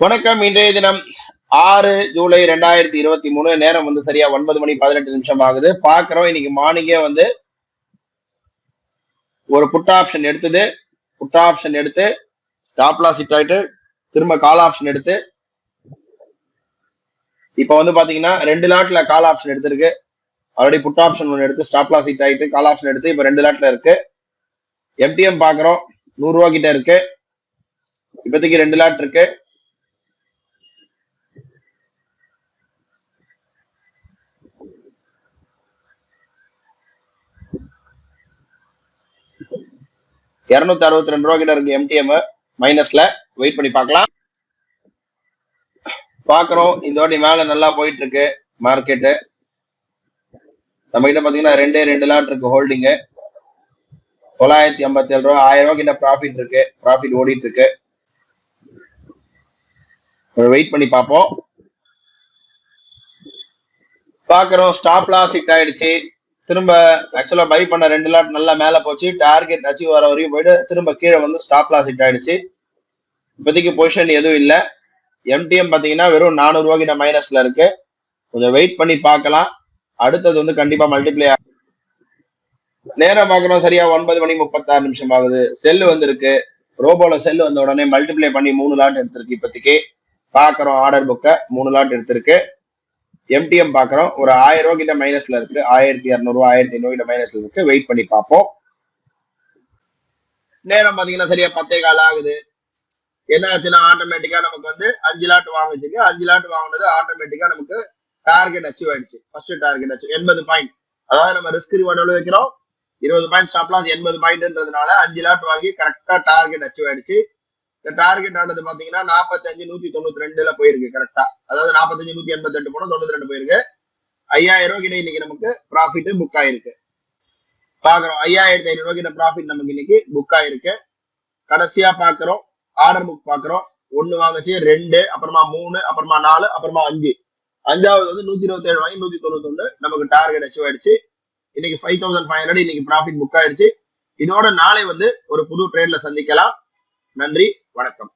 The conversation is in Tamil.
வணக்கம். இன்றைய தினம் 6 ஜூலை 2023. நேரம் வந்து சரியா 9 மணி 18 நிமிஷம் ஆகுது. பாக்குறோம் இன்னைக்கு மார்னிங்கே வந்து ஒரு புட் ஆப்ஷன் எடுத்தது. புட் ஆப்ஷன் எடுத்து ஸ்டாப் லாஸ் ஹிட் ஆயிட்டு திரும்ப கால் ஆப்ஷன் எடுத்து இப்ப வந்து பாத்தீங்கன்னா 2 லாட்ல கால் ஆப்ஷன் எடுத்திருக்கு. ஆல்ரெடி புட் ஆப்ஷன் ஒன்று எடுத்து ஸ்டாப் லாஸ் ஹிட் ஆயிட்டு கால் ஆப்ஷன் எடுத்து இப்ப 2 லாட்ல இருக்கு. எம்டிஎம் பாக்குறோம் 100 ரூபா கிட்ட இருக்கு. இப்போதைக்கு 2 லாட் இருக்கு. $262 கிட்ட இருக்கு. எம்டிஎம் மைனஸ்ல வெயிட் பண்ணி பார்க்கலாம். பாக்குறோம் இந்த வாட்டி மேல நல்லா போயிட்டு இருக்கு மார்க்கெட்டு. நம்ம கிட்ட பாத்தீங்கன்னா 2 லாட் இருக்கு ஹோல்டிங்கு. 987 ரூபா, 1000 ரூபா கிட்ட ப்ராஃபிட் இருக்கு. ப்ராஃபிட் ஓடிட்டு இருக்கு. வெயிட் பண்ணி பார்ப்போம். பாக்குறோம் ஸ்டாப் லாஸ் ஹிட் ஆயிடுச்சு. திரும்ப ஆக்சுவலா பை பண்ண 2 லாட் நல்லா மேல போச்சு. டார்கெட் அச்சீவ் வர வரைக்கும் போயிட்டு திரும்ப கீழே வந்து ஸ்டாப் லாஸ் ஹிட் ஆயிடுச்சு. இப்போதைக்கு பொசிஷன் எதுவும் இல்லை. எம்டிஎம் பாத்தீங்கன்னா வெறும் 400 ரூபா கிட்ட மைனஸ்ல இருக்கு. கொஞ்சம் வெயிட் பண்ணி பார்க்கலாம். அடுத்தது வந்து கண்டிப்பா மல்டிப்ளை ஆகும். நேரம் பார்க்கணும் சரியா 9 மணி 36 நிமிஷம் ஆகுது. செல் வந்து இருக்கு. ரோபோல செல் வந்த உடனே மல்டிப்ளை பண்ணி 3 லாட் எடுத்திருக்கு. இப்போதைக்கு பாக்குறோம் ஆர்டர் புக்கை 3 லாட் எடுத்திருக்கு. எம்டிஎம் பாக்குறோம் ஒரு 1000 ரூபா கிட்ட மைனஸ்ல இருக்கு. 1200 ரூபா 1500 கிட்ட மைனஸ்ல இருக்கு. வெயிட் பண்ணி பார்ப்போம். நேரம் பாத்தீங்கன்னா சரியா 10:15 ஆகுது. என்ன ஆச்சுன்னா ஆட்டோமேட்டிக்கா நமக்கு வந்து 5 லாட் வாங்கிச்சுங்க. 5 லாட் வாங்கினது ஆட்டோமேட்டிக்கா நமக்கு டார்கெட் அச்சீவ் ஆயிடுச்சு. First target achieve 80 point. அதாவது நம்ம ரிஸ்க் ரிவார்ட் எவ்வளவு வைக்கிறோம், 20 பாயிண்ட் ஸ்டாப் லாஸ் 80 பாயிண்ட்ன்றதுனால 5 லாட் வாங்கி கரெக்டா டார்கெட் அச்சீவ் ஆயிடுச்சு. இந்த டார்கெட் ஆனது பாத்தீங்கன்னா 45,192ல போயிருக்கு கரெக்டா. அதாவது 45,188 போன 92 போயிருக்கு. 5000 ரூபாய் கிட்ட இன்னைக்கு நமக்கு ப்ராஃபிட் புக் ஆயிருக்கு. பாக்குறோம் 5500 ரூபாய் கிட்ட ப்ராஃபிட் நமக்கு இன்னைக்கு புக் ஆயிருக்கு. கடைசியா பாக்குறோம் ஆர்டர் புக் பாக்குறோம். 1 வாங்குச்சு, 2, அப்புறமா 3, அப்புறமா 4, அப்புறமா 5. 5வது வந்து 127 வாங்கி 191 நமக்கு டார்கெட் அச்சீவ் ஆயிடுச்சு. இன்னைக்கு 5500 இன்னைக்கு ப்ராஃபிட் புக் ஆயிடுச்சு. இதோட நாளை வந்து ஒரு புது ட்ரேட்ல சந்திக்கலாம். நன்றி, வணக்கம்.